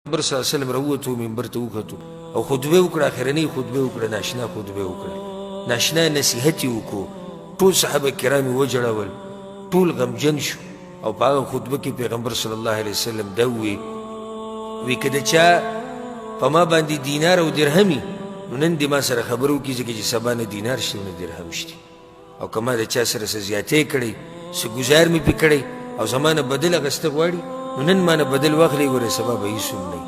پیغمبر صلی الله علیه وسلم راووتو منبر ته وکتو او خطبه وکړه اخرنۍ خطبه وکړه ناشنا خطبه وکړه ناشنا نصیحت یې وکړو ټول صحابه کرام یې وجړول ټول غمجن شو او په هغه خطبه کې پیغمبر صلی الله علیه وسلم دا وی که د چا په ما باندې دینار او درهمي نو نن دې ما سره خبره وکړي ځکه چې سبا نه دینار شته نه درهم شته او که ما د چا سره څه زیاتې کړی څه ګزار مې پې کړی او زما نه بدل اخیسته غواړي نو نن ما نه بدل واخلئ ګوره سبا به هېڅ هم نه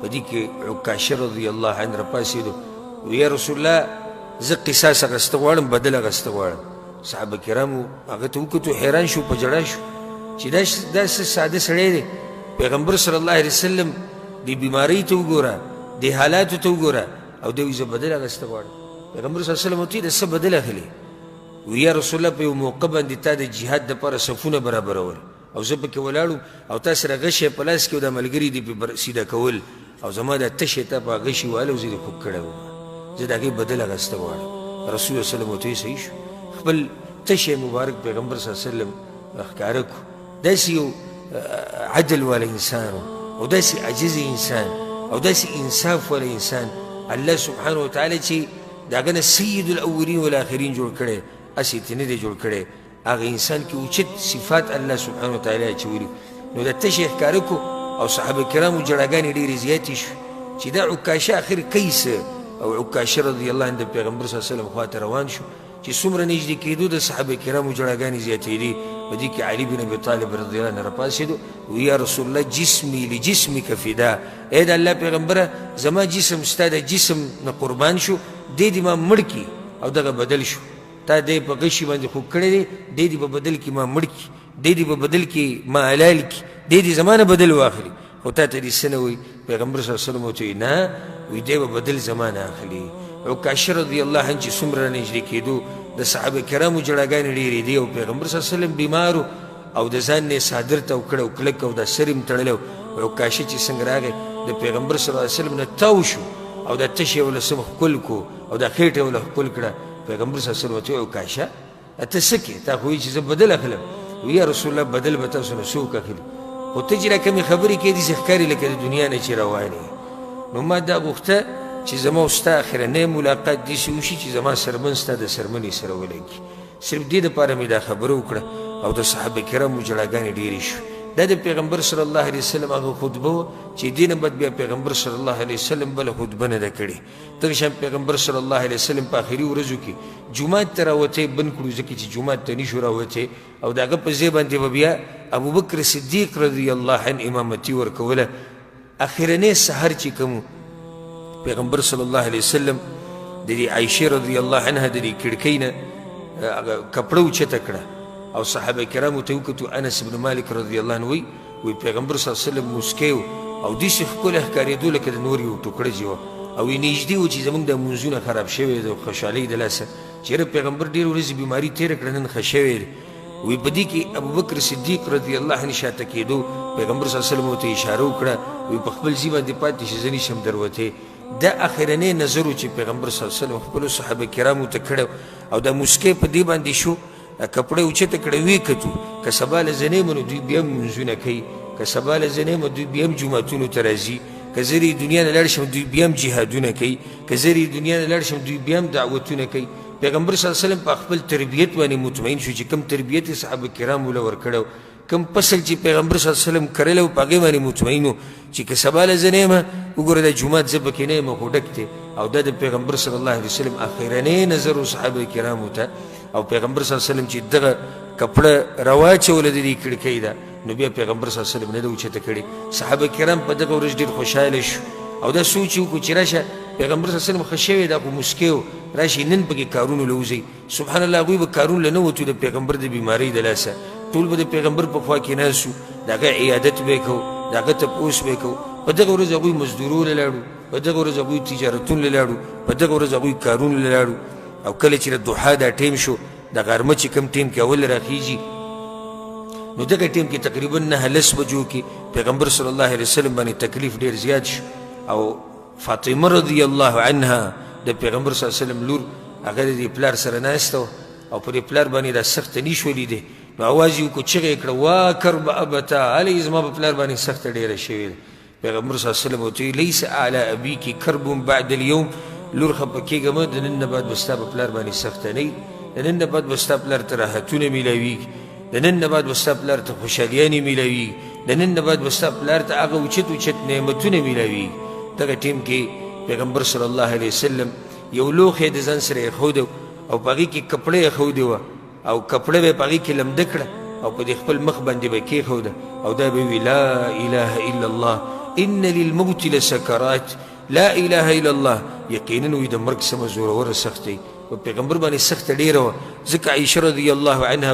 په دې کې عکاشه رضی الله عنه راپاڅېدو وی یا رسول الله زه قصاص اخیسته غواړم بدل اخیسته غواړم صحابه کرامو هغه ته وکتو حیران شو په جړا شو چې دا څه ساده سړی دی پیغمبر صلی الله علیه وسلم دې بیمارۍ ته وګوره دې حالاتو ته وګوره او دی وی زه بدل اخیسته غواړم پیغمبر صلی الله علیه وسلم ورته ویل څه بدل اخلي وی یا رسول الله په یو موقع باندې تا د جهاد دپاره صفونه برابرول او زه پکې ولاړم او تا سره غشی په لاس کې او دا ملګري دې پې سیده کول او زما دا تشی تا په غشي واله او زه دې خوږ کړی وم زه د هغې بدل اخیسته غواړم رسول الله وسلم ورته ویل صحیح شو خپل تشی مبارک پیغمبر صلی الله علیه وسلم ښکاره کړو داسې یو عدل والا انسان او داسې عجز انسان او داسې انصاف والا انسان الله سبحانه وتعالی چې د هغه نه سید الاولین والآخرین جوړ کړی هسې ترې نه دی جوړ کړی هغه انسان کې اوچت صفات الله سبحانه وتعالی اچولي نو د تشی ښکاره کړو او صحابه کرامو جړاګانې ډېرې زیاتې شوې چې دا عکاشه آخر کوي څه او عکاشه رضی الله عنه د پیغمبر صلی الله علیه وسلم خواته روان شو چې څومره نږدې کېدو د صحابه کرامو جړاګانې زیاتېدې په دې کې علي بن ابي طالب رضی الله عنه راپاڅېدو وی یا رسول الله جسمي لجسمک فدا ای د الله پیغمبره زما جسم ستا د جسم نه قربان شو دې دې ما مړ کړي او دغه بدل شو تا دې په غشي باندې خوږ کړی دی دې دې په بدل کې ما مړ کړي دې دې په بدل کې ما حلال کړي دې دې زما نه بدل واخلي خو تا ته دې څه نه وایي پیغمبر صلی الله علیه وسلم ورته وایي نه وایي دی به بدل زما نه اخلي عکاشه رضی الله عنه چې څومره نږدې کېدو د صحابه کرامو جړاګانې ډېرې دي او پیغمبر صلی الله علیه وسلم بیمارو او د ځان نه صادر ته وکړه او کلک او د سر یې تړلی و عکاشه چې څنګه راغی د پیغمبر صلی الله علیه وسلم نه تاو شو او د تشې یې ولې سم ښکل کړو او د خېټه یې ولې ښکل کړه پیغمبر صلی الله علیه وسلم ورته ویل عکاشه ته څه کې تا خو وایي چې زه بدل اخلم وی یا رسول الله بدل به تاسو نه څوک اخلي خو ته چې راکمې خبرې کوې داسې ښکاري لکه د دنیا نه چې روان یې نو ما دا غوښته چې زما او ستا اخرنی ملاقات داسې وشي چې زما سرمن ستا د سرمنې سره ولګي صرف دې دپاره مې دا خبره وکړه او د صحابه کرامو جړاګانې ډېرې شوې دا د پیغمبر صلی الله علیه وسلم هغه خطبه وه چې دې نه بعد بیا پیغمبر صلی الله علیه وسلم بله خطبه نه ده کړې دغه شان پیغمبر صلی الله علیه وسلم په آخري ورځو کې جومات ته راوتی بند کړو ځکه چې جومات ته نشو راوتی او د هغه په ځای باندې به بیا ابوبکر صدیق رضی الله عنه امامتي ورکوله اخرنی سحر چې کوم پیغمبر صلی الله علیه وسلم د دې عایشې رضی الله عنها د دې کړکۍ نه کپړه اوچته کړه او صحابه کرامو ته وکتو انس بن مالک رضی الله عنه وی پیغمبر صلی الله علیه وسلم موسکی و او داسې ښکلی ښکارېدو لکه د نور یو ټوکړه وه او یې نږدې و چې زموږ د مونځونه خراب شوی د خوشحالۍ د لاسه چېرې پیغمبر ډېر ورځې بیماري تېره کړه نن ښه شوی دی وی په دې کې ابوبکر صدیق رضی الله عنه شاته کېدو پیغمبر صلی الله علیه وسلم ورته اشاره وکړه وی په خپل ځای باندې پاتې شي زه نشم دروتی دا اخرنی نظر و چې پیغمبر صلی الله علیه وسلم خپلو صحابه کرامو ته کړی او دا موسکی په دې باندې شو کپړه اوچته کړه ویې کتو که سبا له زه نه یم نو دوی بیا هم لمونځونه کوي که سبا له زه نه یم دوی بیا هم جوماتونو ته راځي که زه د دنیا نه لاړ شم دوی بیا هم جهادونه کوي که زه د دنیا نه لاړ شم دوی بیا هم دعوتونه کوي پیغمبر صلی الله علیه وسلم په خپل تربیت باندې مطمئن شو چې کوم تربیت یې صحابه کرامو له ورکړی کوم فصل چې پیغمبر صلی الله علیه وسلم کړلی و په هغې باندې مطمئن و چې که سبا له زه نه یم وګوره دا جومات زه پکې نه یم خو ډک دی او دا د پیغمبر صلی الله علیه وسلم اخرنی نظر و صحابه کرامو ته او پیغمبر صلی الله علیه وسلم چې دغه کپړه راواچوله د دې کړکۍ ده نو بیا پیغمبر صلی الله علیه وسلم نه ده اوچته کړې صحابه کرام په دغه ورځ ډېر خوشحاله شو او دا سوچ یې وکړو چې راشه پیغمبر صلی الله علیه وسلم ښه شوی دا خو موسکی و راشي نن پکې کارونو له وځئ سبحان الله هغوی به کارونو له نه وتو د پیغمبر د بیمارۍ د لاسه ټول به د پیغمبر په خوا کې ناست وو د هغه عیادت به یې کوو د هغه تپوس به یې کوو په دغه ورځ هغوی مزدورو له لاړو په دغه ورځ هغوی تجارتونو له لاړو په دغه ورځ هغوی کارونو له لاړو او کله چې د دوحا دا ټیم شو د غرمه چې کوم ټیم کې اول راخیږي نو دغه ټیم کې تقریبا 9 بجو کې پیغمبر صلی الله علیه وسلم باندې تکلیف ډېر زیات شو او فاطمه رضی الله عنها د پیغمبر صلی الله علیه وسلم لور هغه د پلار سره ناسته او پر پلار باندې دا سخت نیش ولیده نو आवाज یې وکړو چغې یې کړه وا کرب ابتا علي زما په پلار باندې سخته ډېره شوې ده پیغمبر صلی الله علیه وسلم ورته وی لیس اعلی ابیکی کرب بعد اليوم لور خفه کېږه مه د نن نه بعد به ستا په پلار باندې سخته نه وي د نن نه بعد به ستا پلار ته راحتونه میلاویږي د نن نه بعد به ستا پلار ته خوشحالیانې میلاویږي د نن نه بعد به ستا پلار ته هغه اوچت اوچت نعمتونه میلاویږي دغه ټیم کې پیغمبر صلی الله علیه وسلم یو لوښی د ځان سره ایښودی او په هغې کې کپړه ایښودې وه او کپړه به یې په هغې کې لمده کړه او په دې خپل مخ باندې به کېښوده او دا به وي لا اله الا الله ان للموت لسکرات لا اله الا الله یقینا وي د مرګ سمه زوروره سخت دی په پیغمبر باندې سخته ډېره وه ځکه عایشه رضی الله عنها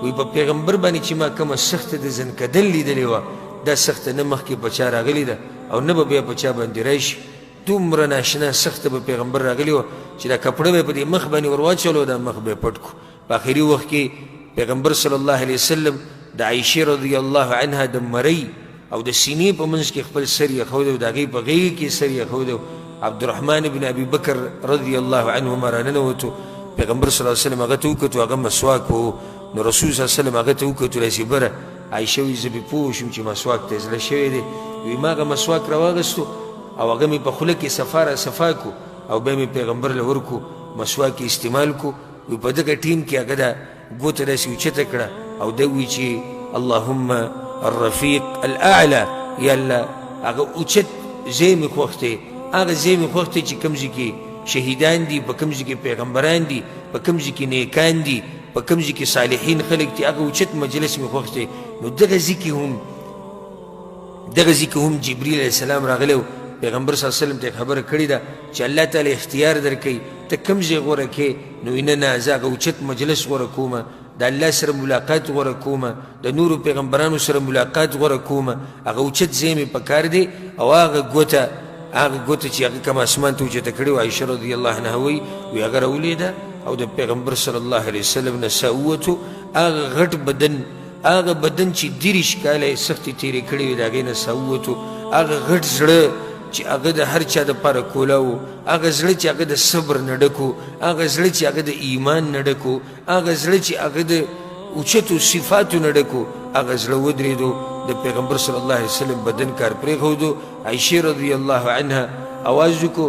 وی په پیغمبر باندې چې ما کومه سخته د زنکدل لیدلې وه دا سخته نه مخکې په چا راغلې ده او نه به بیا په چا باندې راشي دومره ناشنا سخته به پیغمبر راغلې وه چې دا کپړه به یې په دې مخ باندې ور واچولو دا مخ به یې پټ کړو په آخري وخت کې پیغمبر صلی الله علیه وسلم د عایشې رضی الله عنها د مرۍ او د سینې په منځ کې خپل سر یې ایښودی و د هغې په غېږ کې سر یې ایښودی و عبدالرحمن بن ابي بکر رضی الله عنهما راننوتو پیغمبر صلی الله علیه وسلم هغه ته وکتو هغه مسواک و نو رسول صلی الله علیه وسلم هغه ته وکتو داسې بره عایشه وایي زه پې پوه شوم چې مسواک ته زړه شوی دی وایي ما هغه مسواک راواغېستو او هغه مې په خوله کې صفا را صفا کو او بیا مې پیغمبر له ورکو مسواک استعمال کو وایي په دغه ټیم کې هغه دا ګوته داسې اوچته کړه او ده وایي چې اللهم الرفیق الاعلى یا الله هغه اوچت ځای مې خوښ دی هغه ځای مې خوښ دی چې کوم ځای کې شهیدان دي په کوم ځای کې پیغمبران دي په کوم ځای کې نیکان دي په کوم ځای کې صالحین خلک دي هغه اوچت مجلس مې خوښ دی نو دغه ځای کې هم جبریل علیه السلام راغلی و پیغمبر صلی الله علیه وسلم ته خبره کړې ده چې الله تعالی اختیار درکوي ته کوم ځای غوره کړې نو نه زه هغه اوچت مجلس غوره کومه د الله سره ملاقات غوره کومه د نورو پیغمبرانو سره ملاقات غوره کومه هغه اوچت ځای مې پکار دی او هغه ګوته چې هغه کوم اسمان ته اوچته کړې وه عایشه رضی الله عنها وایي هغه راولیده او د پیغمبر صلی الله علیه وسلم نه ساووتو هغه غټ بدن چې 30 کاله یې سختې تېرې کړې وې د هغې نه ساووتو هغه غټ زړه چې هغه د هر چا دپاره کولا و هغه زړه چې هغه د صبر نه ډک و هغه زړه چې هغه د ایمان نه ډک و هغه زړه چې هغه د اوچتو صفاتو نه ډک و هغه زړه ودرېدو د پیغمبر صلی الله علیه وسلم بدن کار پرېښودو عایشې رضی الله عنها اواز وکړو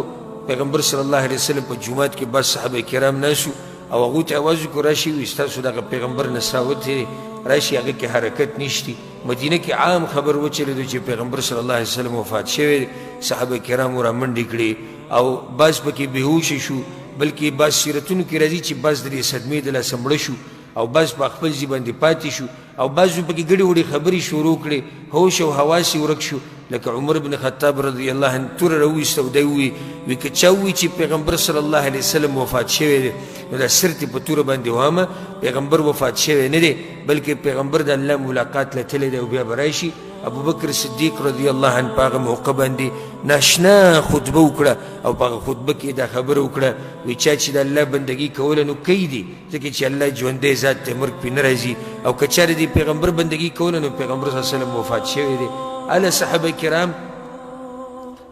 پیغمبر صلی الله علیه وسلم په جومات کې بعض صحابه کرام ناسو او هغو ته اواز وکړو راشي وایي ستاسو دغه پیغمبر نه ساه وتېرې راشي هغه کې حرکت نشتی مدینه کې عام خبر وچلېدو چې پیغمبر صلی الله علیه وسلم وفات شوی صحابه کرامو را منډې کړې او بعض پکې بېهوشه شو بلکې بعض سیرتونو کې راځي چې بعض د دې صدمې د لاسه مړه شو او بعض په خپل ځای باندې پاتې شو او بعضو پکې ګډې وړې خبرې شروع کړې هوش او حواس یې ورک شو لکه عمر بن خطاب رضی الله عنه توره راوویسته او دی ووایي که چا ووایي چې پیغمبر صلی الله علیه وسلم وفات شوی دی نو دا سرت په توره باندې وامه پیغمبر وفات شوی نه دی بلکې پیغمبر د الله ملاقات له تللی دی او بیا به راشي ابوبکر صدیق رضی الله عنه په هغه موقع باندې ناشنا خطبه وکړه او په هغه خطبه کې دا خبره وکړه وایي چا چې د الله بندګي کوله نو کوي دي ځکه چې الله ژوندی ذات دی مرګ پرې نه راځي او که چارې د پیغمبر بندګي کوله نو پیغمبر صلی الله علیه وسلم وفات شوی دی اله صحابه کرام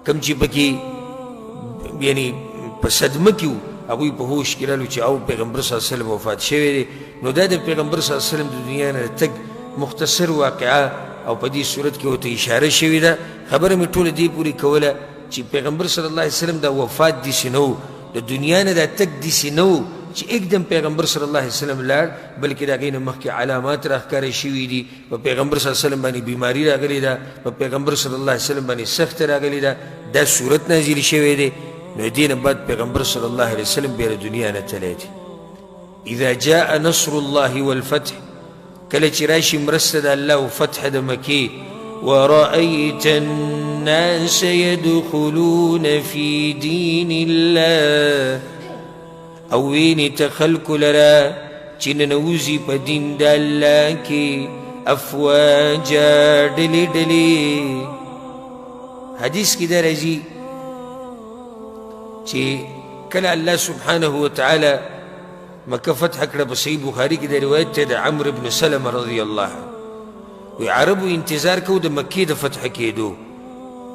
کم چې پکې یعنی په صدمه کې وو هغوی په هوش کې رالو چې او پیغمبر صلی الله علیه وسلم وفات شوی دی نو دا د پیغمبر صلی الله علیه وسلم د دنیا نه تګ مختصر واقعه او په دې صورت کې ورته اشاره شوې ده خبره مې ټوله دې پورې کوله چې پیغمبر صلی الله علیه وسلم دا وفات داسې نه و د دنیا نه دا تګ داسې نه و چې एकदम پیغمبر صلی الله علیه وسلم لاړ بلکې د هغې نه مخکې علامات راښکاره شوي دي په پیغمبر صلی الله علیه وسلم باندې بیماري راغلې ده په پیغمبر صلی الله علیه وسلم باندې سخته راغلې ده دا صورت نازل شوی دی نو دې نه بعد پیغمبر صلی الله علیه وسلم بیا د دنیا نه تللی دی اذا جاء نصر الله والفتح کله چې راشي مرسته د الله او فتح د مکې ورأيت الناس يدخلون في دين الله او وینې ته خلکو لره چې ننوځي په دین د الله کې افواجا ډلې ډلې حدیث کې دا راځي چې کله الله سبحانه وتعالی مکه فتح کړه په صحیح بخاري کې د روایت ته د عمرو بن سلمه رضی الله عنه وی عربو انتظار کو د مکې د فتح کېدو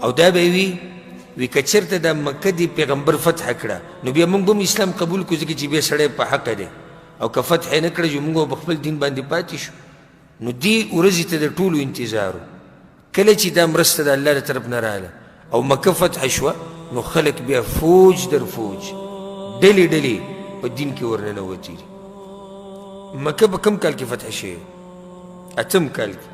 او دا به وی که چېرته د مکه د پیغمبر فتح کړه نو بیا موږ به هم اسلام قبول کړو ځکه چې بیا سړی په حقه دی او که فتح یې نه کړه چې موږ به په خپل دین باندې پاتې شو نو دې ورځې ته د ټولو انتظار و کله چې دا مرسته د الله له طرف نه راغله او مکه فتح شوه نو خلک بیا فوج در فوج ډلې ډلې په دین کې ورننوتي دي. مکه په کوم کال کې فتح شوې؟ 8 کال کې.